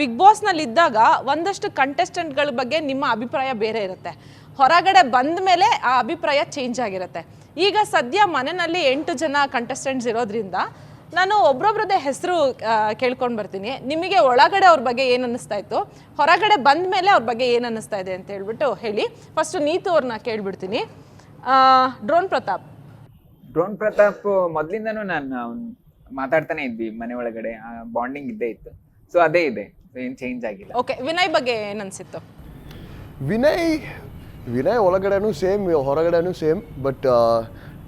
Big ಬಾಸ್ನಲ್ಲಿ ಇದ್ದಾಗ ಒಂದಷ್ಟು ಕಂಟೆಸ್ಟೆಂಟ್ಗಳ ಬಗ್ಗೆ ನಿಮ್ಮ ಅಭಿಪ್ರಾಯ ಬೇರೆ ಇರುತ್ತೆ, ಹೊರಗಡೆ ಬಂದ ಮೇಲೆ ಆ ಅಭಿಪ್ರಾಯ ಚೇಂಜ್ ಆಗಿರುತ್ತೆ. ಈಗ ಸದ್ಯ ಮನೆಯಲ್ಲಿ 8 ಜನ ಕಂಟೆಸ್ಟೆಂಟ್ಸ್ ಇರೋದ್ರಿಂದ ನಾನು ಒಬ್ರೊಬ್ರದ್ದೇ ಹೆಸರು ಕೇಳ್ಕೊಂಡು ಬರ್ತೀನಿ. ನಿಮಗೆ ಒಳಗಡೆ ಅವ್ರ ಬಗ್ಗೆ ಏನು ಅನ್ನಿಸ್ತಾ ಇತ್ತು, ಹೊರಗಡೆ ಬಂದ ಮೇಲೆ ಅವ್ರ ಬಗ್ಗೆ ಏನು ಅನ್ನಿಸ್ತಾ ಇದೆ ಅಂತ ಹೇಳ್ಬಿಟ್ಟು ಹೇಳಿ. ಫಸ್ಟ್ ನೀತು ಅವ್ರನ್ನ ಕೇಳ್ಬಿಡ್ತೀನಿ. ಡ್ರೋನ್ ಪ್ರತಾಪ್ ಮೊದಲಿಂದನೂ ನಾನು ಮಾತಾಡ್ತಾನೆ ಇದ್ವಿ, ಮನೆ ಒಳಗಡೆ ಬಾಂಡಿಂಗ್ ಇದ್ದೇ ಇತ್ತು. ಸೊ ಅದೇ ಇದೆ, ಏನು ಚೇಂಜ್ ಆಗಿಲ್ಲ. ಓಕೆ, ವಿನಯ್ ಬಗ್ಗೆ ಏನು ಅನಿಸಿತ್ತು? ವಿನಯ್ ಒಳಗಡೆನೂ ಸೇಮ್, ಹೊರಗಡೆನೂ ಸೇಮ್. ಬಟ್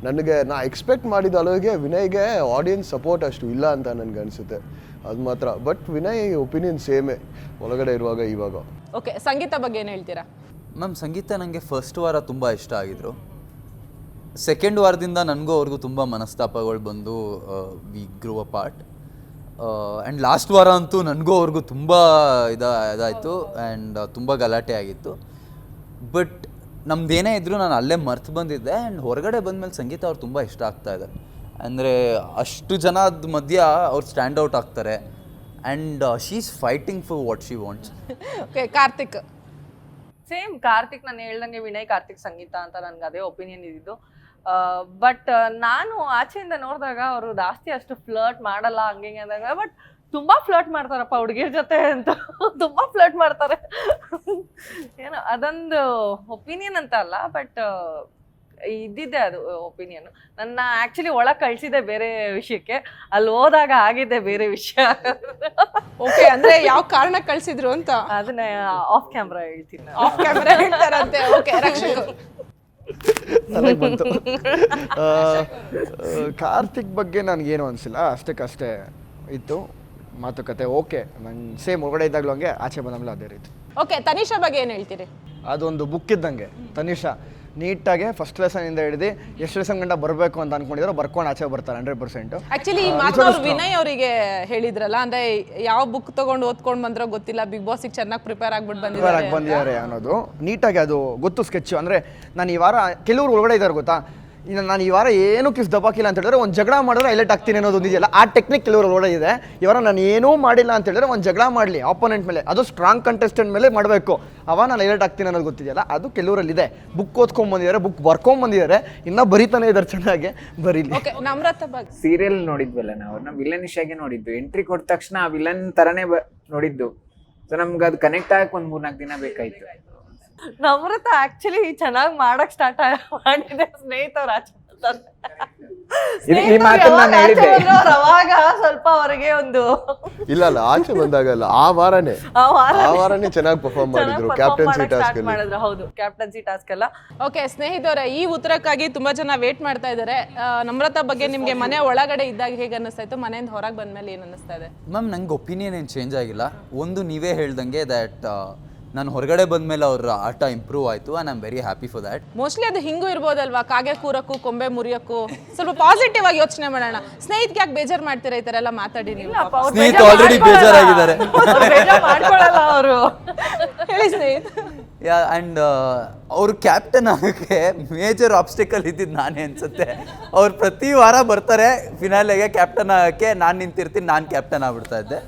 ನನಗೆ ನಾ ಎಕ್ಸ್ಪೆಕ್ಟ್ ಮಾಡಿದ ಅಲ್ಲಿಗೆ ವಿನಯ್ಗೆ ಆಡಿಯನ್ಸ್ ಸಪೋರ್ಟ್ ಅಷ್ಟು ಇಲ್ಲ ಅಂತ ನನಗೆ ಅನಿಸುತ್ತೆ, ಅದು ಮಾತ್ರ. ಬಟ್ ವಿನಯ್ ಒಪಿನಿಯನ್ ಸೇಮೇ ಒಳಗಡೆ ಇರುವಾಗ ಇವಾಗ. ಓಕೆ, ಸಂಗೀತ ಬಗ್ಗೆ ಏನು ಹೇಳ್ತೀರಾ? ಮ್ಯಾಮ್, ಸಂಗೀತ ನನಗೆ ಫಸ್ಟ್ ವಾರ ತುಂಬ ಇಷ್ಟ ಆಗಿದ್ರು. ಸೆಕೆಂಡ್ ವಾರದಿಂದ ನನಗೂ ಅವ್ರಿಗೂ ತುಂಬ ಮನಸ್ತಾಪಗಳು ಬಂದು we grew apart. And last ವಾರ ಅಂತೂ ನನಗೂ ಅವ್ರಿಗೂ ತುಂಬ ಇದಾಯಿತು ಆ್ಯಂಡ್ ತುಂಬ ಗಲಾಟೆ ಆಗಿತ್ತು. ಬಟ್ ನಮ್ದೇನೇ ಇದ್ದರೂ ನಾನು ಅಲ್ಲೇ ಮರ್ತು ಬಂದಿದ್ದೆ. ಆ್ಯಂಡ್ ಹೊರಗಡೆ ಬಂದಮೇಲೆ ಸಂಗೀತ ಅವ್ರು ತುಂಬ ಇಷ್ಟ ಆಗ್ತಾ ಇದೆ. ಅಂದರೆ ಅಷ್ಟು ಜನದ ಮಧ್ಯ ಅವ್ರು ಸ್ಟ್ಯಾಂಡ್ ಔಟ್ ಆಗ್ತಾರೆ and she is fighting for what she wants. Okay, Karthik same. Karthik ನಾನು ಹೇಳ್ದಂಗೆ ವಿನಯ್, ಕಾರ್ತಿಕ್, ಸಂಗೀತ ಅಂತ ನನಗೆ ಅದೇ ಒಪಿನಿಯನ್ ಇದ್ದಿದ್ದು. ಬಟ್ ನಾನು ಆಚೆಯಿಂದ ನೋಡಿದಾಗ ಅವರು ಜಾಸ್ತಿ ಅಷ್ಟು ಫ್ಲರ್ಟ್ ಮಾಡಲ್ಲ ಹಂಗೆ ಅಂದಾಗ, ಬಟ್ ತುಂಬ ಫ್ಲರ್ಟ್ ಮಾಡ್ತಾರಪ್ಪ ಹುಡುಗಿರ ಜೊತೆ ಅಂತ. ತುಂಬ ಫ್ಲರ್ಟ್ ಮಾಡ್ತಾರೆ. ಏನೋ ಅದೊಂದು ಒಪಿನಿಯನ್ ಅಂತ ಅಲ್ಲ, ಬಟ್ ಇದ್ದಿದ್ದೆ ಅದು ಒಪಿನಿಯನ್. ನನ್ನ ಆ್ಯಕ್ಚುಲಿ ಒಳಗೆ ಕಳಿಸಿದೆ ಬೇರೆ ವಿಷಯಕ್ಕೆ, ಅಲ್ಲಿ ಹೋದಾಗ ಆಗಿದೆ ಬೇರೆ ವಿಷಯ. ಓಕೆ, ಅಂದ್ರೆ ಯಾವ ಕಾರಣಕ್ಕೆ ಕಳ್ಸಿದ್ರು ಅಂತ ಅದನ್ನ ಆಫ್ ಕ್ಯಾಮ್ರಾ ಹೇಳ್ತೀನಿ. ಆಫ್ ಕ್ಯಾಮೆರಾ ಹೇಳ್ತಾರಂತೆ. ಓಕೆ, ರಕ್ಷಕ್ ಬಂತು. ಕಾರ್ತಿಕ್ ಬಗ್ಗೆ ನನಗೇನು ಅನಿಸಿಲ್ಲ, ಅಷ್ಟಕ್ಕಷ್ಟೇ ಇತ್ತು ಮಾತುಕತೆ. ಓಕೆ, ನಂಗೆ ಸೇಮ್ ಹೊರಗಡೆ ಇದ್ದಾಗಲೂ ಹಂಗೆ, ಆಚೆ ಬಂದಾಗಲೂ ಅದೇ ರೀತಿ. ಓಕೆ, ತನಿಷಾ ಬಗ್ಗೆ ಏನು ಹೇಳ್ತೀರಿ? ಅದೊಂದು ಬುಕ್ ಇದ್ದಂಗೆ. ತನಿಷಾ ನೀಟಾಗಿ ಫಸ್ಟ್ ಲೆಸನ್ ಹಿಡಿದು ಎಷ್ಟು ಲೆಸನ್ ಗಂಟ ಬರಬೇಕು ಅಂತ ಅನ್ಕೊಂಡಿದ್ರು, ಬರ್ಕೊಂಡು ಆಚೆ ಬರ್ತಾರೆ 100%. ಆಕ್ಚುಲಿ ಈ ಮಾತು ಅವ್ರು ವಿನಯ್ ಅವರಿಗೆ ಹೇಳಿದ್ರಲ್ಲ, ಅಂದ್ರೆ ಯಾವ ಬುಕ್ ತಗೊಂಡು ಓದ್ಕೊಂಡು ಬಂದ್ರೋ ಗೊತ್ತಿಲ್ಲ, ಬಿಗ್ ಬಾಸ್ಗೆ ಚೆನ್ನಾಗಿ ಪ್ರಿಪೇರ್ ಆಗ್ಬಿಟ್ಟು ಬಂದಿದ್ದಾರೆ ಅನ್ನೋದು ನೀಟಾಗಿ ಅದು ಗೊತ್ತು. ಸ್ಕೆಚ್ ಅಂದರೆ ನಾನು ಈ ವಾರ ಕೆಲವರು ಒಳಗಡೆ ಇದ್ದಾರೆ ಗೊತ್ತಾ, ಇನ್ನು ನಾನು ಈ ವಾರ ಏನೂ ಕಿಸ್ ದಬ್ಬಾಕಿಲ್ಲ ಅಂತ ಹೇಳಿದ್ರೆ ಒಂದು ಜಗಳ ಮಾಡಿದ್ರೆ ಹೈಲೈಟ್ ಆಗ್ತೀನಿ ಅನ್ನೋದು ಇದೆಯಲ್ಲ, ಆ ಟೆಕ್ನಿಕ್ ಕೆಲವರು ಒಳಗಡೆ ಇದೆ. ಈ ವಾರ ನಾನು ಏನೂ ಮಾಡಿಲ್ಲ ಅಂತ ಹೇಳಿದ್ರೆ ಒಂದು ಜಗಳ ಮಾಡಲಿ ಆಪೋನೆಂಟ್ ಮೇಲೆ, ಅದು ಸ್ಟ್ರಾಂಗ್ ಕಂಟೆಸ್ಟೆಂಟ್ ಮೇಲೆ ಮಾಡಬೇಕು, ಅವ ನಾನು ಹೈಲೈಟ್ ಆಗ್ತೀನಿ ಅನ್ನೋದು ಗೊತ್ತಿದೆಯಲ್ಲ, ಅದು ಕೆಲವರಲ್ಲಿದೆ. ಬುಕ್ ಓದ್ಕೊಂಡ್ಬಂದಿದ್ದಾರೆ, ಬುಕ್ ಬರ್ಕೊಂಡ್ಬಂದಿದ್ದಾರೆ, ಇನ್ನೂ ಬರೀತಾನೆ ಇದ್ದಾರೆ, ಚೆನ್ನಾಗಿ ಬರೀಲಿ. ಓಕೆ, ನಮ್ರತಾ ಬಗ್ಗೆ ಸೀರಿಯಲ್ ನೋಡಿದ್ವಲ್ಲ ನಾವು, ವಿಲನಿಶ್ ಆಗಿ ನೋಡಿದ್ದು. ಎಂಟ್ರಿ ಕೊಟ್ಟ ತಕ್ಷಣ ಆ ವಿಲನ್ ತರನೇ ನೋಡಿದ್ದು. ಸೊ ನಮ್ಗೆ ಅದು ಕನೆಕ್ಟ್ ಆಗಕ್ಕೆ ಒಂದು 3-4 ದಿನ ಬೇಕಾಯ್ತು. ನಮ್ರತಾ ಆಕ್ಚುಲಿ ಚೆನ್ನಾಗಿ ಮಾಡಕ್ ಸ್ಟಾರ್ಟ್ ಮಾಡಿದೆ ಸ್ನೇಹಿತರು ಆಚೆ ಈ ಮಾತನ್ನ ನಾನು ಹೇಳಿದ್ದೆ. ಅವಾಗ ಸ್ವಲ್ಪ ಅವರಿಗೆ ಒಂದು ಇಲ್ಲ ಆಚೆ ಬಂದಾಗಲ್ಲ, ಆ ವಾರನೇ ಚೆನ್ನಾಗಿ ಪರ್ಫಾರ್ಮ್ ಮಾಡಿದ್ರು. ಕ್ಯಾಪ್ಟನ್ಸಿ ಟಾಸ್ಕ್ ಮಾಡಿದ್ರು. ಹೌದು, ಕ್ಯಾಪ್ಟನ್ಸಿ ಟಾಸ್ಕ್ ಎಲ್ಲ. ಓಕೆ, ಸ್ನೇಹಿತರೆ, ಈ ಉತ್ತರಕ್ಕಾಗಿ ತುಂಬಾ ಜನ ವೇಟ್ ಮಾಡ್ತಾ ಇದ್ದಾರೆ. ನಮ್ರತಾ ಬಗ್ಗೆ ನಿಮ್ಗೆ ಮನೆ ಒಳಗಡೆ ಇದ್ದಾಗ ಹೇಗೆ ಅನ್ನಿಸ್ತಾ ಇತ್ತು, ಮನೆಯಿಂದ ಹೊರಗೆ ಬಂದ್ಮೇಲೆ ಏನು ಅನ್ನಿಸ್ತಾ ಇದೆ? ಮ್ಯಾಮ್, ನಂಗೆ ಒಪಿನಿಯನ್ ಏನು ಚೇಂಜ್ ಆಗಿಲ್ಲ. ಒಂದು ನೀವೇ ಹೇಳ್ದಂಗೆ ದ್ಯಾಟ್ ನಾನು ಹೊರಗಡೆ ಬಂದಮೇಲೆ ಅವ್ರ ಆಟ ಇಂಪ್ರೂವ್ ಆಯಿತು and I am very happy for that. Mostly ಅದು ಹಿಂಗೂ ಇರ್ಬೋದಲ್ವಾ, ಕಾಗೆ ಕೂರಕ್ಕೂ ಕೊಂಬೆ ಮುರಿಯಕ್ಕೂ. ಸ್ವಲ್ಪ ಪಾಸಿಟಿವ್ ಆಗಿ ಯೋಚನೆ ಮಾಡೋಣ. ಸ್ನೇಹಿತಗೆ ಯಾಕೆ ಬೇಜಾರು ಮಾಡ್ತೀರಾ ಈ ಥರ ಎಲ್ಲ ಮಾತಾಡಿ? ನೀವು ಸ್ನೇಹಿತ ಆಲ್ರೆಡಿ ಬೇಜಾರಾಗಿದ್ದಾರೆ. ಮಾಡ್ಕೊಳ್ಳಲ್ಲ ಅವರು. ಹೇಳಿ ಸ್ನೇಹಿತ. ಯಾ, ಆ್ಯಂಡ್ ಅವರು ಕ್ಯಾಪ್ಟನ್ ಆಗೋಕ್ಕೆ ಮೇಜರ್ ಆಬ್ಸ್ಟಿಕಲ್ ಇದ್ದಿದ್ದು ನಾನೇ ಅನ್ಸುತ್ತೆ. ಅವ್ರು ಪ್ರತಿ ವಾರ ಬರ್ತಾರೆ ಫಿನಾಲೆಗೆ ಕ್ಯಾಪ್ಟನ್ ಆಗೋಕ್ಕೆ, ನಾನು ನಿಂತಿರ್ತೀನಿ, ನಾನು ಕ್ಯಾಪ್ಟನ್ ಆಗ್ಬಿಡ್ತಾ ಇದ್ದೆ.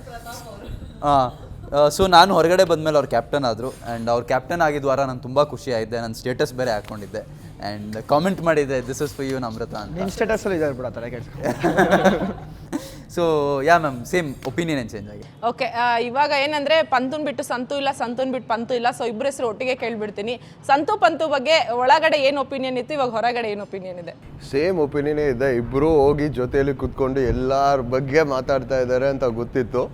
ಸೊ ನಾನು ಹೊರಗಡೆ ಬಂದಮೇಲೆ ಅವ್ರು ಕ್ಯಾಪ್ಟನ್ ಆದರು ಆ್ಯಂಡ್ ಅವ್ರು ಕ್ಯಾಪ್ಟನ್ ಆಗಿದ್ದ ವಾರ ನಾನು ತುಂಬ ಖುಷಿ ಆಯಿದ್ದೆ. ನನ್ನ ಸ್ಟೇಟಸ್ ಬೇರೆ ಹಾಕ್ಕೊಂಡಿದ್ದೆ ಆ್ಯಂಡ್ ಕಾಮೆಂಟ್ ಮಾಡಿದ್ದೆ, this is for you Namrata ಅಂತ. ನಿನ್ನ ಸ್ಟೇಟಸಲ್ಲಿ ಇದ್ದಾರೆ ಬಿಡತ್ತಾರೆ. So yeah ma'am, same opinion ಏನು ಚೇಂಜ್ ಆಗಿ. ಓಕೆ, ಇವಾಗ ಏನಂದ್ರೆ ಪಂತುನ್ ಬಿಟ್ಟು ಸಂತು ಇಲ್ಲ, ಸಂತೂನ್ ಬಿಟ್ಟು ಪಂತು ಇಲ್ಲ. ಸೊ ಇಬ್ಬರ ಹೆಸರು ಒಟ್ಟಿಗೆ ಕೇಳ್ಬಿಡ್ತೀನಿ. ಸಂತು ಪಂತು ಬಗ್ಗೆ ಒಳಗಡೆ ಏನು ಒಪಿನಿಯನ್ ಇತ್ತು, ಇವಾಗ ಹೊರಗಡೆ ಏನು ಒಪಿನಿಯನ್ ಇದೆ? ಸೇಮ್ ಒಪಿನಿಯನೇ ಇದೆ. ಇಬ್ಬರು ಹೋಗಿ ಜೊತೆಯಲ್ಲಿ ಕುತ್ಕೊಂಡು ಎಲ್ಲರ ಬಗ್ಗೆ ಮಾತಾಡ್ತಾ ಇದ್ದಾರೆ ಅಂತ ಗೊತ್ತಿತ್ತು,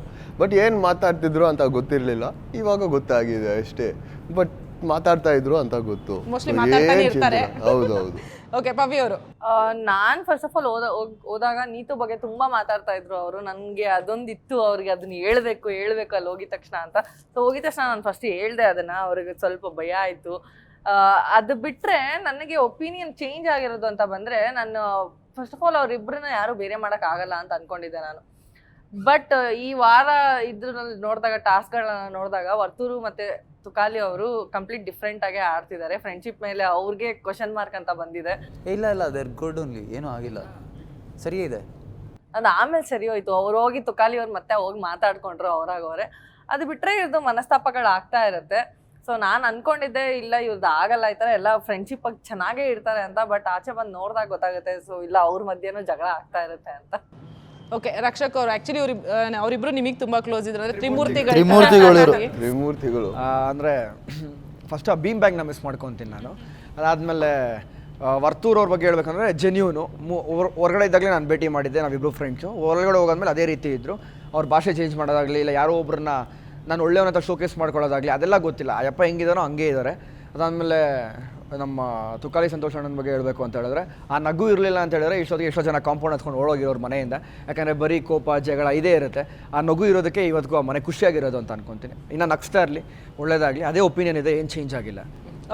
ಬಟ್ ಏನು ಮಾತಾಡ್ತಿದ್ರು ಅಂತ ಗೊತ್ತಿರಲಿಲ್ಲ. ಇವಾಗ ಗೊತ್ತಾಗಿದೆ ಅಷ್ಟೇ, ಬಟ್ ಮಾತಾಡ್ತಾ ಇದ್ರು ಅಂತ ಗೊತ್ತು. ಹೌದೌದು. ಓಕೆ, ಪವಿ ಅವರು. ನಾನ್ ಫಸ್ಟ್ ಆಫ್ ಆಲ್ ಹೋದಾಗ ನೀತು ಬಗ್ಗೆ ತುಂಬಾ ಮಾತಾಡ್ತಾ ಇದ್ರು ಅವರು. ನನ್ಗೆ ಅದೊಂದಿತ್ತು, ಅವ್ರಿಗೆ ಅದನ್ನ ಹೇಳ್ಬೇಕು ಅಲ್ಲಿ ಹೋಗಿದ ತಕ್ಷಣ ಅಂತ. ಸೊ ಹೋಗಿದ ತಕ್ಷಣ ನಾನು ಫಸ್ಟ್ ಹೇಳ್ದೆ ಅದನ್ನ, ಅವ್ರಿಗೆ ಸ್ವಲ್ಪ ಭಯ ಆಯ್ತು. ಅದು ಬಿಟ್ರೆ ನನಗೆ ಒಪಿನಿಯನ್ ಚೇಂಜ್ ಆಗಿರೋದು ಅಂತ ಬಂದ್ರೆ, ನಾನು ಫಸ್ಟ್ ಆಫ್ ಆಲ್ ಅವ್ರಿಬ್ರನ್ನ ಯಾರು ಬೇರೆ ಮಾಡಕ್ ಆಗಲ್ಲ ಅಂತ ಅನ್ಕೊಂಡಿದ್ದೆ ನಾನು. ಬಟ್ ಈ ವಾರ ಇದ್ರಲ್ಲಿ ನೋಡಿದಾಗ, ಟಾಸ್ಕ್ಗಳನ್ನ ನೋಡಿದಾಗ, ವರ್ತೂರು ಮತ್ತೆ ತುಕಾಲಿ ಅವರು ಕಂಪ್ಲೀಟ್ ಡಿಫ್ರೆಂಟ್ ಆಗಿ ಆಡ್ತಿದ್ದಾರೆ. ಫ್ರೆಂಡ್ಶಿಪ್ ಮೇಲೆ ಅವ್ರಿಗೆ ಕ್ವಶನ್ ಮಾರ್ಕ್ ಅಂತ ಬಂದಿದೆ. ಇಲ್ಲ ದೇರ್ ಗುಡ್ ಓನ್ಲಿ, ಏನೂ ಆಗಿಲ್ಲ, ಸರಿ ಇದೆ. ಅದು ಆಮೇಲೆ ಸರಿ ಹೋಯ್ತು. ಅವ್ರು ಹೋಗಿ ತುಕಾಲಿ ಅವ್ರು ಮತ್ತೆ ಹೋಗಿ ಮಾತಾಡ್ಕೊಂಡ್ರು ಅವ್ರಾಗವ್ರೆ. ಅದು ಬಿಟ್ಟರೆ ಇವ್ರದ್ದು ಮನಸ್ತಾಪಗಳು ಆಗ್ತಾ ಇರುತ್ತೆ. ಸೊ ನಾನು ಅನ್ಕೊಂಡಿದ್ದೆ ಇಲ್ಲ ಇವ್ರದ್ದು ಆಗಲ್ಲ, ಈ ಥರ ಎಲ್ಲ ಫ್ರೆಂಡ್ಶಿಪ್ ಆಗಿ ಚೆನ್ನಾಗೇ ಇರ್ತಾರೆ ಅಂತ. ಬಟ್ ಆಚೆ ಬಂದು ನೋಡಿದಾಗ ಗೊತ್ತಾಗುತ್ತೆ ಸೊ ಇಲ್ಲ ಅವ್ರ ಮಧ್ಯೆನೂ ಜಗಳ ಆಗ್ತಾ ಇರುತ್ತೆ ಅಂತ. ಓಕೆ, ರಕ್ಷಕ್ ಅವರು ಆಕ್ಚುಲಿ ಅವರಿಬ್ರು ನಿಮಗೆ ತುಂಬಾ ಕ್ಲೋಸ್ ಇದ್ರು, ಅಂದ್ರೆ ತ್ರಿಮೂರ್ತಿಗಳು ತ್ರಿಮೂರ್ತಿಗಳು. ಅಂದರೆ ಫಸ್ಟ್ ಆ ಬೀಮ್ ಬ್ಯಾಗ್ನ ಮಿಸ್ ಮಾಡ್ಕೊತೀನಿ ನಾನು. ಅದಾದಮೇಲೆ ವರ್ತೂರ್ ಅವ್ರ ಬಗ್ಗೆ ಹೇಳ್ಬೇಕಂದ್ರೆ ಜೆನ್ಯೂನು. ಹೊರಗಡೆ ಇದ್ದಾಗಲೇ ನಾನು ಭೇಟಿ ಮಾಡಿದ್ದೆ, ನಾವಿಬ್ಬರು ಫ್ರೆಂಡ್ಸು. ಹೊರಗಡೆ ಹೋಗೋದ್ಮೇಲೆ ಅದೇ ರೀತಿ ಇದ್ದರು. ಅವ್ರ ಭಾಷೆ ಚೇಂಜ್ ಮಾಡೋದಾಗಲಿ, ಇಲ್ಲ ಯಾರೋ ಒಬ್ಬರನ್ನ ನಾನು ಒಳ್ಳೆಯವನಂತ ಶೋಕೇಸ್ ಮಾಡ್ಕೊಳ್ಳೋದಾಗಲಿ ಅದೆಲ್ಲ ಗೊತ್ತಿಲ್ಲ. ಆ ಯಪ್ಪ ಹೆಂಗಿದಾನೋ ಹಂಗೆ ಇದ್ದಾರೆ. ಅದಾದಮೇಲೆ ನಮ್ಮ ತುಕಾಲಿ ಸಂತೋಷ್ ಅಣ್ಣನ ಬಗ್ಗೆ ಹೇಳಬೇಕು ಅಂತ ಹೇಳಿದ್ರೆ, ಆ ನಗು ಇರಲಿಲ್ಲ ಅಂತ ಹೇಳಿದ್ರೆ ಇಷ್ಟೊತ್ತಿಗೆ ಎಷ್ಟೋ ಜನ ಕಾಂಪೌಂಡ್ ಹತ್ಕೊಂಡು ಓಡೋಗಿರೋರು ಮನೆಯಿಂದ. ಯಾಕಂದರೆ ಬರೀ ಕೋಪ ಜಗಳ ಇದೇ ಇರುತ್ತೆ. ಆ ನಗು ಇರೋದಕ್ಕೆ ಇವತ್ತಿಗೂ ಆ ಮನೆ ಖುಷಿಯಾಗಿರೋದು ಅಂತ ಅನ್ಕೊತೀನಿ. ಇನ್ನು ನಗ್ಸ್ತಾ ಇರಲಿ, ಒಳ್ಳೇದಾಗಲಿ, ಅದೇ ಒಪಿನಿಯನ್ ಇದೆ, ಏನು ಚೇಂಜ್ ಆಗಿಲ್ಲ.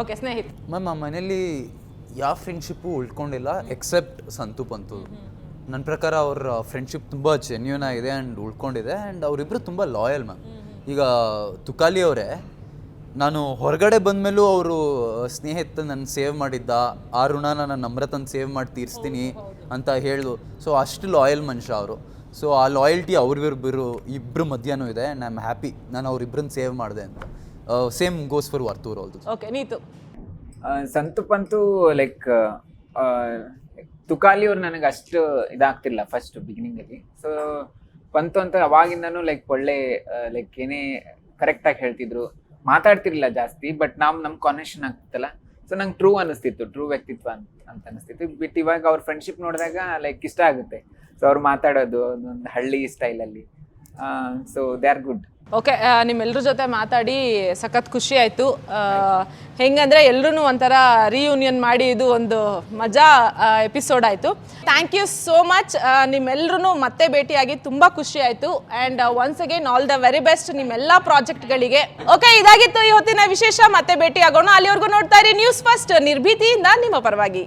ಓಕೆ ಸ್ನೇಹಿತ್, ಮ್ಯಾಮ್ ಆ ಮನೇಲಿ ಯಾವ ಫ್ರೆಂಡ್ಶಿಪ್ಪು ಉಳ್ಕೊಂಡಿಲ್ಲ ಎಕ್ಸೆಪ್ಟ್ ಸಂತು ಪಂತು. ನನ್ನ ಪ್ರಕಾರ ಅವ್ರ ಫ್ರೆಂಡ್ಶಿಪ್ ತುಂಬ ಜೆನ್ಯೂನ್ ಆಗಿದೆ ಆ್ಯಂಡ್ ಉಳ್ಕೊಂಡಿದೆ. ಆ್ಯಂಡ್ ಅವರಿಬ್ಬರು ತುಂಬ ಲಾಯಲ್ ಮ್ಯಾಮ್. ಈಗ ತುಕಾಲಿ ಅವರೇ, ನಾನು ಹೊರಗಡೆ ಬಂದಮೇಲೂ ಅವರು ಸ್ನೇಹಿತ ನನ್ನ ಸೇವ್ ಮಾಡಿದ್ದ, ಆ ಋಣನ ನಾನು ನಮ್ರತನ ಸೇವ್ ಮಾಡಿ ತೀರಿಸ್ತೀನಿ ಅಂತ ಹೇಳಿದ್ರು. ಸೊ ಅಷ್ಟು ಲಾಯಲ್ ಮನುಷ್ಯ ಅವರು. ಸೊ ಆ ಲಾಯಲ್ಟಿ ಅವ್ರಿಗಿಬ್ಬರು ಇಬ್ಬರು ಮಧ್ಯಾಹ್ನ ಇದೆ. ಆ್ಯಂಡ್ ಐ ಆಮ್ ಹ್ಯಾಪಿ ನಾನು ಅವರಿಬ್ಬರನ್ನ ಸೇವ್ ಮಾಡಿದೆ ಅಂತ. Same goes for Varthur also. Okay Neetu. Santu Pantu like Tukali ಅವ್ರು ನನಗೆ ಅಷ್ಟು ಇದಾಗ್ತಿಲ್ಲ ಫಸ್ಟ್ ಬಿಗಿನಿಂಗಲ್ಲಿ. ಸೊ ಪಂತು ಅಂತ ಅವಾಗಿಂದನೂ ಲೈಕ್ ಒಳ್ಳೆ ಲೈಕ್ ಏನೇ ಕರೆಕ್ಟಾಗಿ ಹೇಳ್ತಿದ್ರು, ಮಾತಾಡ್ತಿರ್ಲಿಲ್ಲ ಜಾಸ್ತಿ. ಬಟ್ ನಮ್ಮ ಕಾನ್ವೆರ್ಸೇಷನ್ ಆಗ್ತಿತ್ತಲ್ಲ, ಸೊ ನಂಗೆ ಟ್ರೂ ಅನಿಸ್ತಿತ್ತು, ಟ್ರೂ ವ್ಯಕ್ತಿತ್ವ ಅಂತ ಅನಿಸ್ತಿತ್ತು. ಬಿಟ್ ಇವಾಗ ಅವ್ರ ಫ್ರೆಂಡ್ಶಿಪ್ ನೋಡಿದಾಗ ಲೈಕ್ ಇಷ್ಟ ಆಗುತ್ತೆ. ಸೊ ಅವ್ರು ಮಾತಾಡೋದು ಒಂದು ಹಳ್ಳಿ ಸ್ಟೈಲಲ್ಲಿ. So they are good. Okay, ನಿಮ್ಮೆಲ್ಲರ ಜೊತೆ ಮಾತಾಡಿ ಸಖತ್ ಖುಷಿ ಆಯಿತು. ಹೆಂಗಂದರೆ ಎಲ್ಲರೂ ಒಂಥರ ರಿಯೂನಿಯನ್ ಮಾಡಿ ಇದು ಒಂದು ಮಜಾ ಎಪಿಸೋಡ್ ಆಯಿತು. Thank you so much. ನಿಮ್ಮೆಲ್ಲರೂ ಮತ್ತೆ ಭೇಟಿಯಾಗಿ ತುಂಬ ಖುಷಿ ಆಯಿತು. And once again all the very best ನಿಮ್ಮೆಲ್ಲ ಪ್ರಾಜೆಕ್ಟ್ಗಳಿಗೆ. ಓಕೆ, ಇದಾಗಿತ್ತು ಇವತ್ತಿನ ವಿಶೇಷ. ಮತ್ತೆ ಭೇಟಿ ಆಗೋಣ. ಅಲ್ಲಿವರೆಗೂ ನೋಡ್ತಾ ಇರಿ ನ್ಯೂಸ್ ಫಸ್ಟ್, ನಿರ್ಭೀತಿಯಿಂದ ನಿಮ್ಮ ಪರವಾಗಿ.